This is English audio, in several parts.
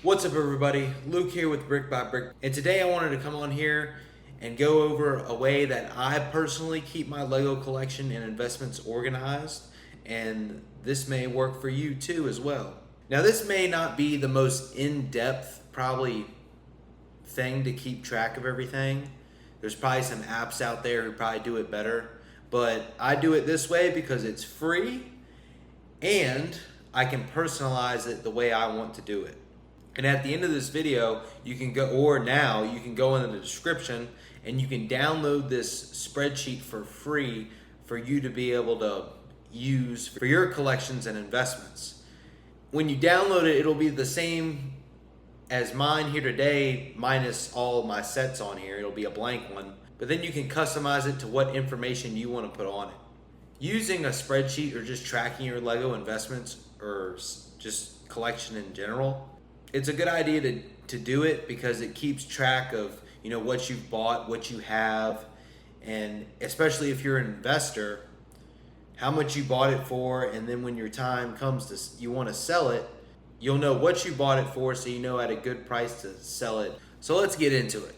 What's up everybody, Luke here with Brick by Brick, and today I wanted to come on here and go over a way that I personally keep my Lego collection and investments organized, and this may work for you too as well. Now this may not be the most in-depth probably thing to keep track of everything. There's probably some apps out there who probably do it better, but I do it this way because it's free and I can personalize it the way I want to do it. And at the end of this video, you can go, or now you can go in the description and you can download this spreadsheet for free for you to be able to use for your collections and investments. When you download it, it'll be the same as mine here today, minus all of my sets on here. It'll be a blank one, but then you can customize it to what information you want to put on it. Using a spreadsheet or just tracking your Lego investments or just collection in general, it's a good idea to do it because it keeps track of what you've bought, what you have, and especially if you're an investor, how much you bought it for, and then when your time comes to you want to sell it, you'll know what you bought it for, so you know at a good price to sell it. So let's get into it.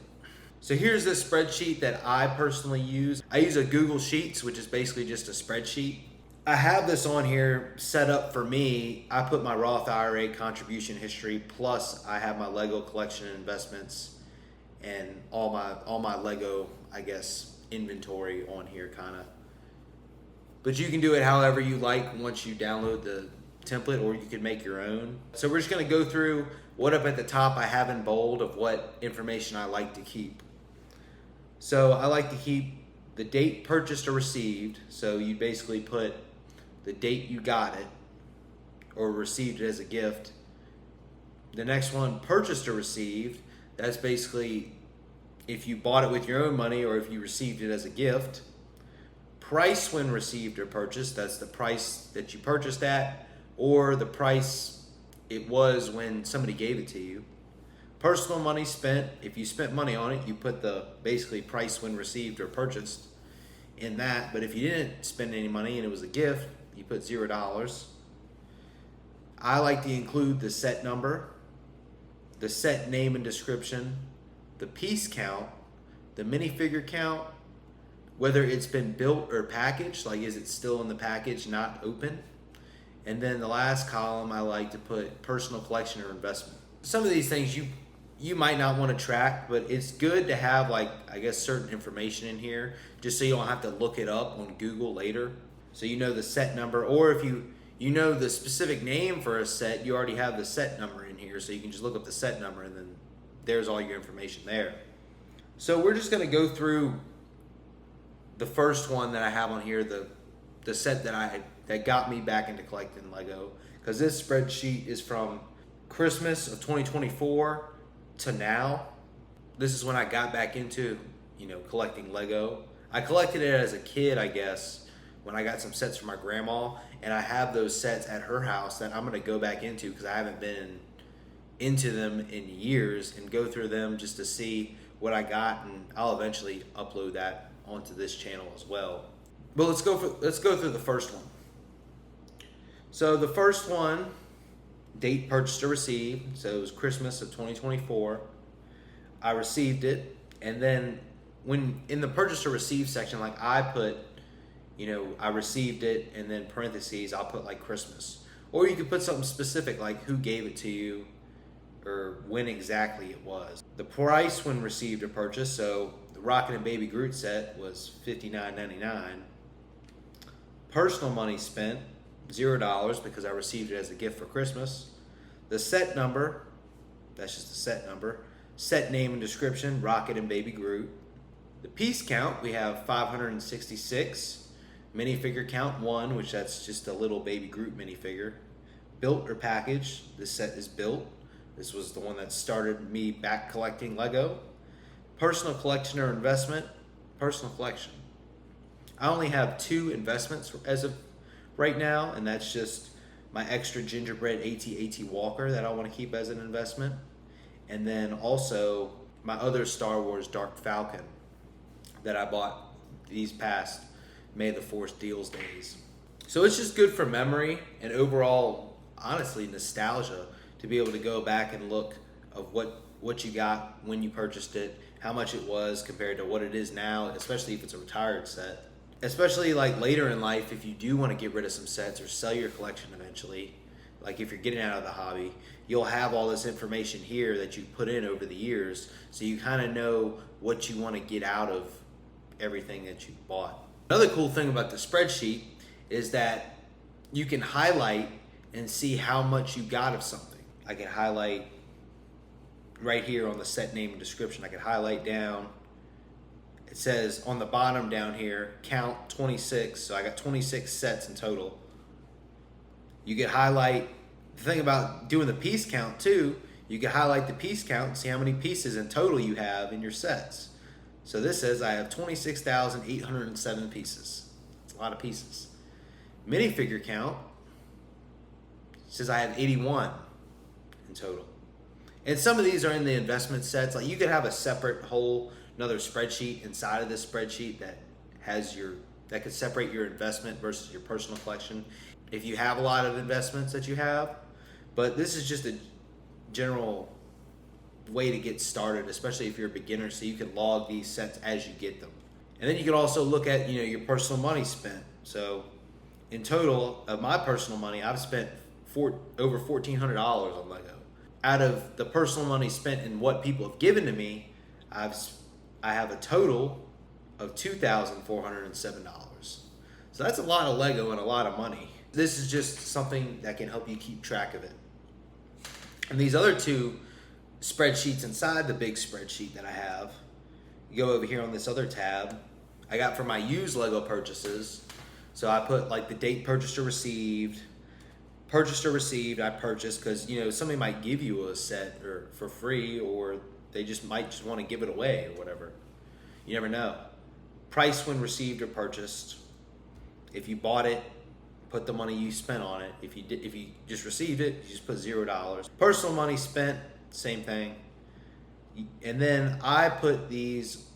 So here's this spreadsheet that I personally use. I use a Google Sheets, which is basically just a spreadsheet. I have this on here set up for me. I put my Roth IRA contribution history, plus I have my Lego collection and investments and all my Lego, I guess, inventory on here kind of. But you can do it however you like once you download the template, or you can make your own. So we're just gonna go through what up at the top I have in bold of what information I like to keep. So I like to keep the date purchased or received. So you basically put the date you got it or received it as a gift. The next one, purchased or received, that's basically if you bought it with your own money or if you received it as a gift. Price when received or purchased, that's the price that you purchased at or the price it was when somebody gave it to you. Personal money spent, if you spent money on it, you put the basically price when received or purchased in that. But if you didn't spend any money and it was a gift, you put $0. I like to include the set number, the set name and description, the piece count, the minifigure count, whether it's been built or packaged, like is it still in the package, not open. And then the last column, I like to put personal collection or investment. Some of these things you might not want to track, but it's good to have, like, I guess, certain information in here just so you don't have to look it up on Google later. So you know the set number, or if you know the specific name for a set, you already have the set number in here, so you can just look up the set number and then there's all your information there. So we're just going to go through the first one that I have on here, the set that got me back into collecting Lego, because this spreadsheet is from Christmas of 2024 to now. This is when I got back into collecting Lego. I collected it as a kid, I guess, when I got some sets from my grandma, and I have those sets at her house that I'm going to go back into because I haven't been into them in years, and go through them just to see what I got, and I'll eventually upload that onto this channel as well. But let's go through the first one. So the first one, date purchased or received, so it was Christmas of 2024. I received it, and then when in the purchase or received section, like I put, I received it, and then parentheses, I'll put like Christmas. Or you could put something specific like who gave it to you or when exactly it was. The price when received or purchased, so the Rocket and Baby Groot set was $59.99. Personal money spent, $0 because I received it as a gift for Christmas. The set number, that's just the set number. Set name and description, Rocket and Baby Groot. The piece count, we have 566. Minifigure count 1, which that's just a little Baby Groot minifigure. Built or packaged, this set is built. This was the one that started me back collecting Lego. Personal collection or investment, personal collection. I only have 2 investments as of right now, and that's just my extra gingerbread AT-AT Walker that I want to keep as an investment, and then also my other Star Wars Dark Falcon that I bought these past May the 4th deals days. So it's just good for memory and overall, honestly, nostalgia, to be able to go back and look of what you got when you purchased it, how much it was compared to what it is now, especially if it's a retired set. Especially like later in life, if you do want to get rid of some sets or sell your collection eventually, like if you're getting out of the hobby, you'll have all this information here that you put in over the years, so you kind of know what you want to get out of everything that you bought. Another cool thing about the spreadsheet is that you can highlight and see how much you got of something. I can highlight right here on the set name and description. I can highlight down. It says on the bottom down here, count 26. So I got 26 sets in total. You can highlight, the thing about doing the piece count too, you can highlight the piece count and see how many pieces in total you have in your sets. So this says I have 26,807 pieces. It's a lot of pieces. Minifigure count says I have 81 in total. And some of these are in the investment sets. Like you could have a separate whole another spreadsheet inside of this spreadsheet that has that could separate your investment versus your personal collection if you have a lot of investments that you have. But this is just a general way to get started, especially if you're a beginner, so you can log these sets as you get them. And then you can also look at your personal money spent. So in total of my personal money, I've spent over $1,400 on Lego. Out of the personal money spent and what people have given to me, I have a total of $2,407. So that's a lot of Lego and a lot of money. This is just something that can help you keep track of it. And these other two spreadsheets inside the big spreadsheet that I have, you go over here on this other tab, I got for my used Lego purchases. So I put like the date purchased or received, I purchased, because somebody might give you a set or for free, or they might just want to give it away or whatever. You never know. Price when received or purchased. If you bought it, put the money you spent on it. If you just received it, you just put $0. Personal money spent, same thing. And then I put these,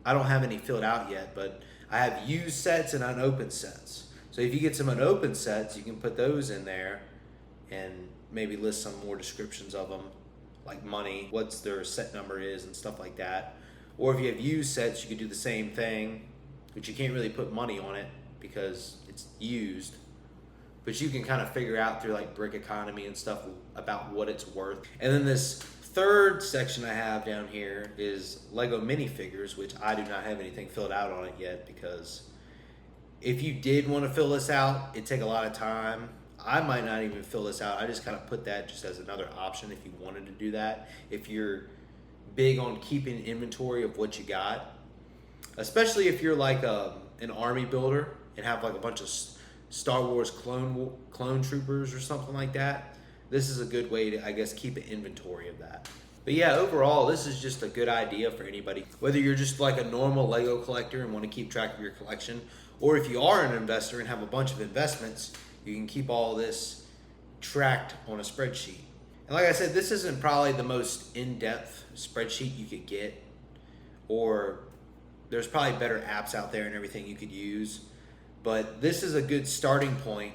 I don't have any filled out yet, but I have used sets and unopened sets. So if you get some unopened sets, you can put those in there and maybe list some more descriptions of them, like money, what's their set number is and stuff like that. Or if you have used sets, you could do the same thing, but you can't really put money on it because it's used. But you can kind of figure out through like Brick Economy and stuff about what it's worth. And then this third section I have down here is Lego minifigures, which I do not have anything filled out on it yet, because if you did want to fill this out, it'd take a lot of time. I might not even fill this out. I just kind of put that just as another option if you wanted to do that. If you're big on keeping inventory of what you got, especially if you're like an army builder and have like a bunch of Star Wars clone troopers or something like that, this is a good way to, I guess, keep an inventory of that. But yeah, overall, this is just a good idea for anybody. Whether you're just like a normal Lego collector and want to keep track of your collection, or if you are an investor and have a bunch of investments, you can keep all this tracked on a spreadsheet. And like I said, this isn't probably the most in-depth spreadsheet you could get, or there's probably better apps out there and everything you could use. But this is a good starting point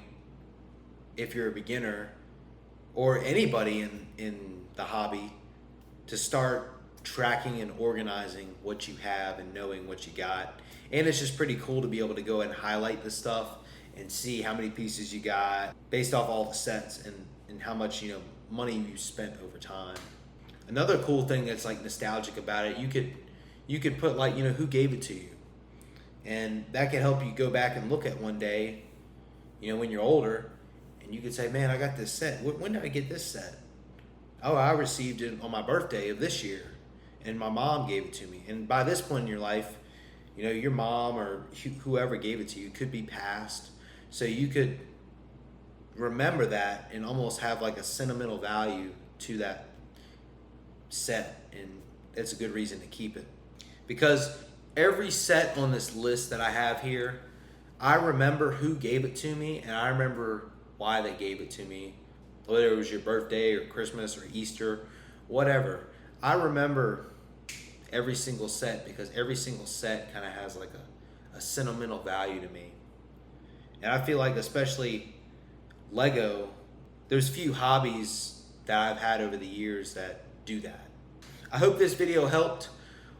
if you're a beginner or anybody in the hobby to start tracking and organizing what you have and knowing what you got. And it's just pretty cool to be able to go and highlight this stuff and see how many pieces you got based off all the sets and how much money you spent over time. Another cool thing that's like nostalgic about it, you could put like who gave it to you, and that can help you go back and look at one day, when you're older, and you could say, man, I got this set. When did I get this set? Oh, I received it on my birthday of this year, and my mom gave it to me. And by this point in your life, your mom or whoever gave it to you could be passed, so you could remember that and almost have like a sentimental value to that set, and it's a good reason to keep it. Because every set on this list that I have here, I remember who gave it to me, and I remember why they gave it to me, whether it was your birthday or Christmas or Easter, whatever. I remember every single set because every single set kind of has like a sentimental value to me. And I feel like especially Lego, there's few hobbies that I've had over the years that do that. I hope this video helped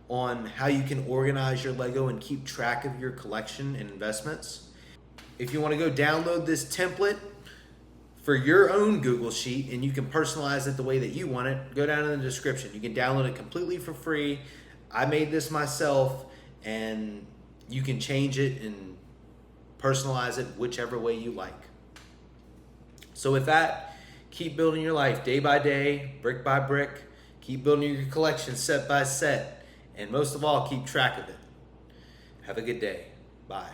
on how you can organize your Lego and keep track of your collection and investments. If you want to go download this template for your own Google Sheet and you can personalize it the way that you want it, go down in the description. You can download it completely for free. I made this myself, and you can change it and personalize it whichever way you like. So with that, keep building your life day by day, brick by brick. Keep building your collection set by set. And most of all, keep track of it. Have a good day. Bye.